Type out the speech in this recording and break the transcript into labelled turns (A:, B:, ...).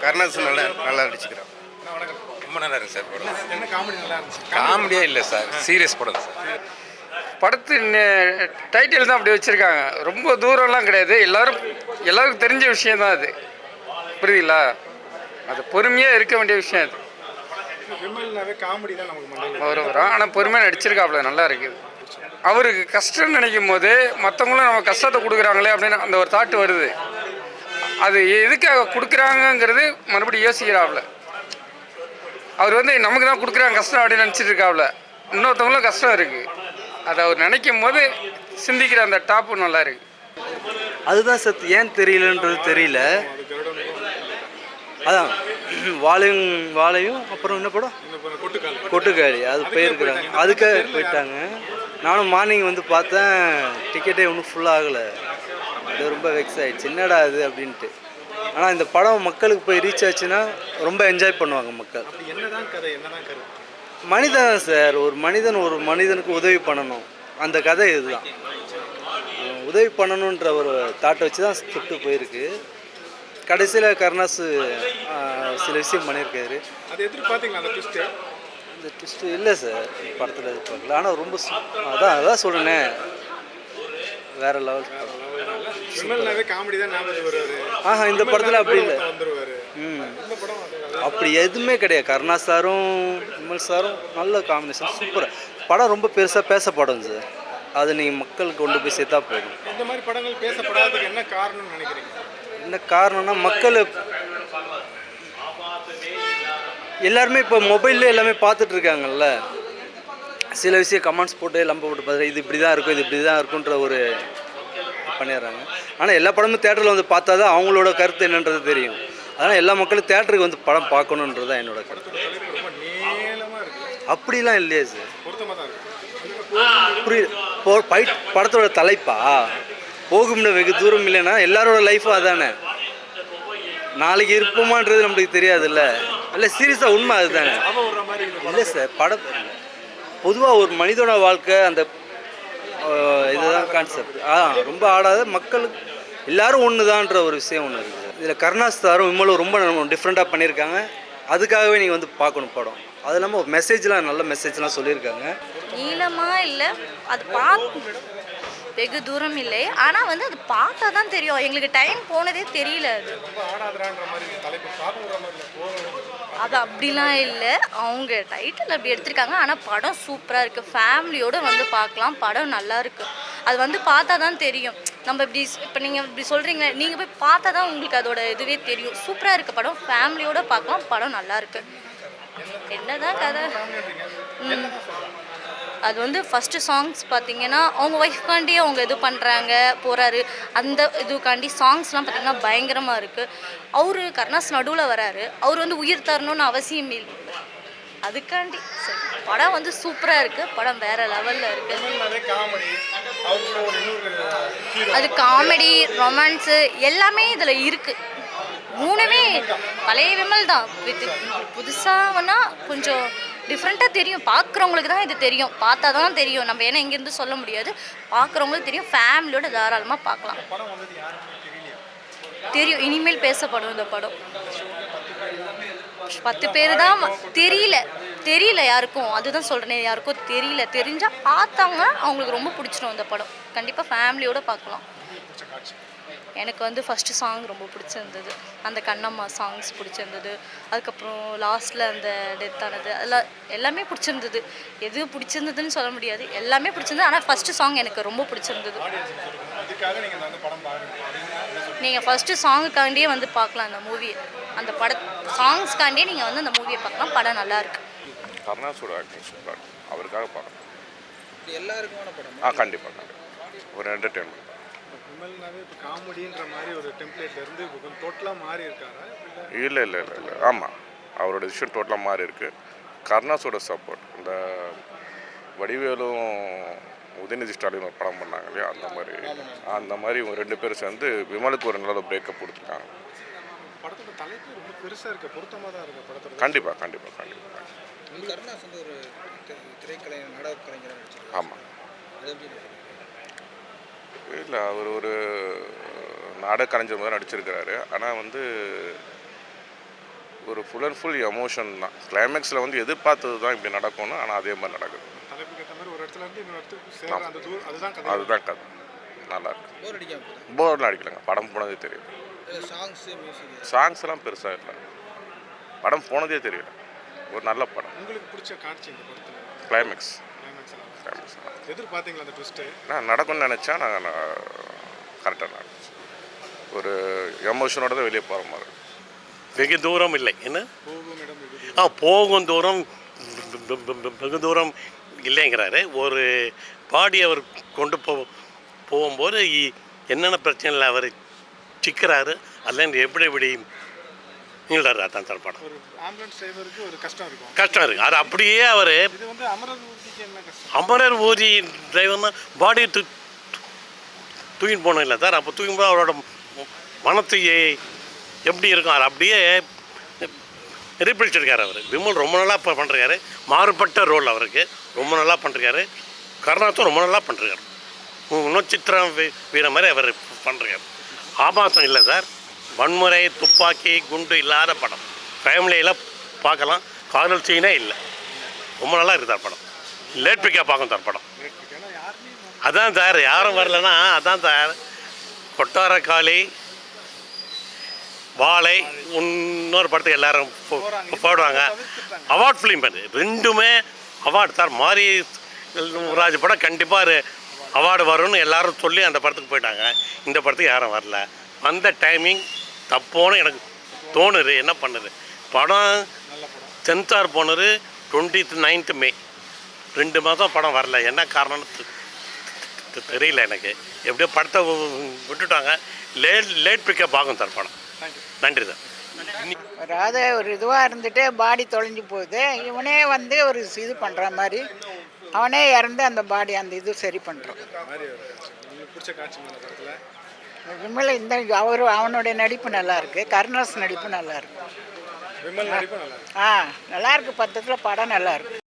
A: கருணாஸ் நல்லா நல்லா நடிச்சுக்கிறான்.
B: ரொம்ப நல்லா இருக்கு சார் படம்.
C: என்ன காமெடி நல்லா இருந்துச்சு?
B: காமெடியே இல்லை சார், சீரியஸ் படம் சார்.
D: படத்தின் டைட்டில் தான் அப்படி வச்சுருக்காங்க. ரொம்ப தூரம்லாம் கிடையாது, எல்லாருக்கும் தெரிஞ்ச விஷயம் தான் அது. புரியுதுங்களா? அது பொறுமையாக இருக்க வேண்டிய விஷயம் அது.
C: விமல்னாவே காமெடி தான் நமக்கு மண்டையில்
D: வரும். ஆனால் பொறுமையாக நடிச்சிருக்காப்புல, நல்லா இருக்குது. அவருக்கு கஷ்டம்னு நினைக்கும் போது மற்றவங்களும் நம்ம கஷ்டத்தை கொடுக்குறாங்களே அப்படின்னு அந்த ஒரு தாட்டு வருது. அது எதுக்காக கொடுக்குறாங்கங்கிறது மறுபடியும் யோசிக்கிறாப்புல. அவர் வந்து நமக்கு தான் கொடுக்குறாங்க கஷ்டம் அப்படின்னு நினச்சிட்டு இருக்காப்புல. இன்னொருத்தவங்களும் கஷ்டம் இருக்குது, அதை அவர் நினைக்கும் போது சிந்திக்கிற அந்த டாப்பு நல்லா இருக்கு.
E: அதுதான் சத்து ஏன் தெரியலன்றது தெரியல. அதான் வாழையும் அப்புறம் என்ன படம் கொட்டுக்காளி அது போயிருக்கிறாங்க, அதுக்காக போயிட்டாங்க. நானும் மார்னிங் வந்து பார்த்தேன், டிக்கெட்டே ஒன்றும் ஃபுல்லாக ஆகலை. அது ரொம்ப வெக்ஸ் ஆகிடுச்சு, என்னடா அது அப்படின்ட்டு. ஆனால் இந்த படம் மக்களுக்கு போய் ரீச் ஆச்சுன்னா ரொம்ப என்ஜாய் பண்ணுவாங்க மக்கள். மனிதன் சார், ஒரு மனிதனுக்கு உதவி பண்ணணும், அந்த கதை இதுதான். உதவி பண்ணணுன்ற ஒரு தாட்டை வச்சு தான் ஸ்கிரிப்ட் போயிருக்கு. கடைசியில் கருணாஸ் சில விஷயம் பண்ணியிருக்காரு.
C: அது எதிர்பார்த்தீங்களா அந்த ட்விஸ்ட்டு?
E: இந்த ட்விஸ்ட்டு இல்லை சார், படத்தில் எதிர்பார்க்கல. ஆனால் ரொம்ப அதான் சொல்லுனே, வேறு லெவல்.
C: விமல்னாவே காமெடி தான் ஞாபகம் வருவார்.
E: இந்த படத்தில் அப்படி இல்லை.
C: வந்துருவார்.
E: அப்படி எதுவுமே கிடையாது. கருணாஸ் சாரும் விமல் சாரும் நல்ல காம்பினேஷன், சூப்பர். படம் ரொம்ப பெருசாக பேசப்படும் சார். அது நீங்கள் மக்களுக்கு கொண்டு போய் சேர்த்தா போதும்.
C: இந்த மாதிரி படங்கள் பேசப்படாததுக்கு என்ன காரணம்னு நினைக்கிறீங்க?
E: என்ன காரணம்னா, மக்கள் எல்லாருமே இப்போ மொபைல்ல எல்லாமே பார்த்துட்டு இருக்காங்கல்ல. சில விஷயம் கமெண்ட்ஸ் போட்டு லம்ப போட்டு பார்த்து இது இப்படி தான் இருக்கும், இது இப்படி தான் இருக்குன்ற ஒரு பண்ணிடுறாங்க. ஆனால் எல்லா படமும் தேட்டரில் வந்து பார்த்தா தான் அவங்களோட கருத்து என்னன்றது தெரியும். அதனால் எல்லா மக்களும் தேட்டருக்கு வந்து படம் பார்க்கணுன்றது தான் என்னோட கருத்து. அப்படிலாம் இல்லையே சார், புரியுது. படத்தோட தலைப்பா போகும்னு வெகு தூரம் இல்லைன்னா எல்லாரோட லைஃப்பும் அதானே. நாளைக்கு இருப்போமான்றது நம்மளுக்கு தெரியாதுல்ல. இல்லை சீரியஸாக உண்மை அதுதானே. இல்லை சார், படம் பொதுவாக ஒரு மனிதனோட வாழ்க்கை அந்த இதுதான் கான்செப்ட். ரொம்ப ஆடாத மக்களுக்கு எல்லாரும் ஒன்று தான்ற ஒரு விஷயம் ஒன்று இருக்குது. இதில் கருணாஸ் சாரும் விமலும் ரொம்ப டிஃப்ரெண்ட்டாக பண்ணியிருக்காங்க. அதுக்காகவே நீங்கள் வந்து பார்க்கணும் படம். அது இல்லாமல் ஒரு மெசேஜ்லாம் நல்ல மெசேஜ்லாம் சொல்லியிருக்காங்க.
F: நீளமாக இல்லை, அது வெகு தூரம் இல்லை. ஆனால் வந்து அது பார்த்தா தான் தெரியும், எங்களுக்கு டைம் போனதே தெரியல. அது அப்படிலாம் இல்லை, அவங்க டைட்டில் அப்படி எடுத்திருக்காங்க. ஆனால் படம் சூப்பராக இருக்குது, ஃபேமிலியோடு வந்து பார்க்கலாம். படம் நல்லா இருக்குது, அது வந்து பார்த்தா தான் தெரியும். நம்ம இப்போ நீங்கள் இப்படி சொல்கிறீங்க, நீங்கள் போய் பார்த்தா தான் உங்களுக்கு அதோட இதுவே தெரியும். சூப்பராக இருக்குது படம், ஃபேமிலியோடு பார்க்கலாம். படம் நல்லா இருக்குது. என்னதான் கதை? அது வந்து ஃபஸ்ட்டு சாங்ஸ் பார்த்தீங்கன்னா அவங்க ஒய்ஃப்காண்டி அவங்க இது பண்ணுறாங்க போகிறாரு. அந்த இதுக்காண்டி சாங்ஸ்லாம் பார்த்திங்கன்னா பயங்கரமாக இருக்குது. அவர் கருணாஸ் நடுவில் வராரு, அவர் வந்து உயிர் தரணும்னு அவசியம் இல்லை. அதுக்காண்டி சரி, படம் வந்து சூப்பராக இருக்குது. படம் வேறு லெவலில் இருக்குது. அது காமெடி, ரொமான்ஸு எல்லாமே இதில் இருக்குது. மூணுமே பழைய விமல் தான். புதுசாகனா கொஞ்சம் டிஃப்ரெண்ட்டாக தெரியும். பார்க்குறவங்களுக்கு தான் இது தெரியும், பார்த்தா தான் தெரியும். நம்ம ஏன்னா இங்கேருந்து சொல்ல முடியாது, பார்க்குறவங்களுக்கு தெரியும். ஃபேமிலியோட தாராளமாக பார்க்கலாம். தெரியும், இனிமேல் பேசப்படும் இந்த படம். 10 பேர் தான் தெரியல யாருக்கும். அதுதான் சொல்கிறேன், யாருக்கும் தெரியல. தெரிஞ்சால் பார்த்தாங்கன்னா அவங்களுக்கு ரொம்ப பிடிச்சிடும் இந்த படம். கண்டிப்பாக ஃபேமிலியோடு பார்க்கலாம். எனக்கு வந்து ஃபஸ்ட்டு சாங் ரொம்ப பிடிச்சிருந்தது, அந்த கண்ணம்மா சாங்ஸ் பிடிச்சிருந்தது. அதுக்கப்புறம் லாஸ்ட்டில் அந்த டெத் ஆனது, அதெல்லாம் எல்லாமே பிடிச்சிருந்தது. எது பிடிச்சிருந்ததுன்னு சொல்ல முடியாது, எல்லாமே பிடிச்சிருந்தது. ஆனால் ஃபஸ்ட்டு சாங் எனக்கு ரொம்ப பிடிச்சிருந்தது. நீங்கள் ஃபஸ்ட்டு சாங்குக்காண்டியே வந்து பார்க்கலாம் அந்த மூவியை. அந்த சாங்ஸ்க்காண்டியே நீங்கள் வந்து அந்த மூவியை பார்க்கலாம். படம் நல்லாயிருக்கு.
G: கருணாஸோட ஆக்டிங் சூப்பராக அவருக்காக பார்க்கலாம்.
C: எல்லாருக்குமான படம்.
G: கண்டிப்பாக ஒரு என்டர்டெயின்மெண்ட்.
C: விமல்னாவே இப்போ காமெடின்ற மாதிரி ஒரு டெம்ப்ளேட்ல இருந்து கொஞ்சம் டோட்டலாக மாறி இருக்காரா?
G: இல்லை ஆமாம், அவரோட விஷயம் டோட்டலாக மாறி இருக்குது. கருணாஸோட சப்போர்ட், இந்த வடிவேலும் உதயநிதி ஸ்டாலின் ஒரு படம் பண்ணாங்க இல்லையா, அந்த மாதிரி இவங்க 2 பேரும் சேர்ந்து விமலுக்கு ஒரு நல்ல பிரேக்கப் கொடுத்துருக்காங்க.
C: படத்தோட தலைப்பு ரொம்ப பெருசாக இருக்க, பொருத்தமாக தான் இருக்குது படத்தோட.
G: கண்டிப்பாக
C: கருணாஸ் வந்து ஒரு திரைக்கலைஞர், நாடக கலைஞர்.
G: ஆமாம், இல்லை அவர் ஒரு நாடக கலைஞர் மாதிரி நடிச்சிருக்கிறாரு. ஆனால் வந்து ஒரு ஃபுல் அண்ட் ஃபுல் எமோஷன் தான். கிளைமேக்ஸில் வந்து எதிர்பார்த்தது தான் இப்படி நடக்கும்னு, ஆனால் அதே மாதிரி நடக்குது.
C: தலைப்புக்கு ஏற்ற மாதிரி ஒரு இடத்துல இருந்து இன்னொரு இடத்துக்கு சேர்ற அந்த தூரம் அதுதான் கதை.
G: அதுதான் கதை. நல்லா இருக்கு. போர்லாம் அடிக்கலைங்க. படம் போனதே தெரியல. சாங்ஸ்லாம் பெருசாக இல்லை. படம் போனதே தெரியல. ஒரு நல்ல படம்.
C: உங்களுக்கு பிடிச்ச காட்சி இந்த படத்தில்?
G: கிளைமேக்ஸ்.
C: எதிர்பார்த்தீங்களா அந்த ட்விஸ்ட்டு?
G: நான் நடக்கும்னு நினச்சா நான் கரெக்டாக நடந்துச்சு. ஒரு எமோஷனோட தான் வெளியே போகிற மாதிரி.
H: வெகு தூரம் இல்லை என்ன
C: போகும் இடம் இது.
H: போகும் தூரம் வெகு தூரம் இல்லைங்கிறாரு. ஒரு பாடி அவர் கொண்டு போகும்போது என்னென்ன பிரச்சனையில் அவர் சிக்கிறாரு அதில் எப்படி நீள்றாரு. அதான் சார் படம்.
C: ஒரு ஆம்புலன்ஸ் டிரைவருக்கு ஒரு கஷ்டம் இருக்கும்.
H: கஷ்டம் இருக்குது. அது அப்படியே அவர்
C: இது வந்து அமரர் ஊர்திக்கு என்ன கஷ்டம்?
H: அமரர் ஊர்தி டிரைவர்னா பாடியை தூக்கிட்டு போனோம் இல்லை சார். அப்போ தூக்கும்போது அவரோட மனத்து எப்படி இருக்கும் அது அப்படியே ரீபிடிச்சிருக்காரு அவர். விமல் ரொம்ப நல்லா பண்ணுறாரு. மாறுபட்ட ரோல் அவருக்கு ரொம்ப நல்லா பண்ணுறாரு. கருணாசும் ரொம்ப நல்லா பண்ணுறாரு. இன்னும் சித்திரம் வீர மாதிரி அவர் பண்ணுறாரு. ஆபாசம் இல்லை சார். வன்முறை துப்பாக்கி குண்டு இல்லாத படம். ஃபேமிலியில் பார்க்கலாம். காதல் சீனே இல்லை. ரொம்ப நல்லா இருக்குது சார் படம். லேட் பிக்காக பார்க்கும் சார் படம். அதான் சார் யாரும் வரலன்னா அதான் சார். கொட்டாரக்காளி வாழை இன்னொரு படத்துக்கு எல்லாரும் போடுவாங்க. அவார்ட் ஃபிலிம் அது ரெண்டுமே அவார்டு சார். மாரி ராஜ் படம் கண்டிப்பாக அவார்டு வரும்னு எல்லாரும் சொல்லி அந்த படத்துக்கு போயிட்டாங்க. இந்த படத்துக்கு யாரும் வரல. அந்த டைமிங் தப்போன்னு எனக்கு தோணுது. என்ன பண்ணுது படம் சென்சார் போனது 29th May. 2 மாதம் படம் வரல. என்ன காரணம்னு தெரியல எனக்கு. எப்படியோ படத்தை விட்டுட்டாங்க. லேட் பிக்கப் ஆகும் சார் படம். நன்றி சார்.
I: அதாவது ஒரு இதுவாக இருந்துட்டு பாடி தொலைஞ்சு போகுது. இவனே வந்து ஒரு இது பண்ணுற மாதிரி அவனே இறந்து அந்த பாடி அந்த இது சரி பண்ணுறான்.
C: உங்களுக்கு பிடிச்ச காட்சி இந்த படத்தில்?
I: விமல் இந்த அவனுடைய நடிப்பு நல்லா இருக்கு. கருணாஸ் நடிப்பு நல்லா இருக்கு.
C: விமல் நடிப்பு நல்லா இருக்கு.
I: நல்லா இருக்கு. பத்தத்தில் படம் நல்லா இருக்கு.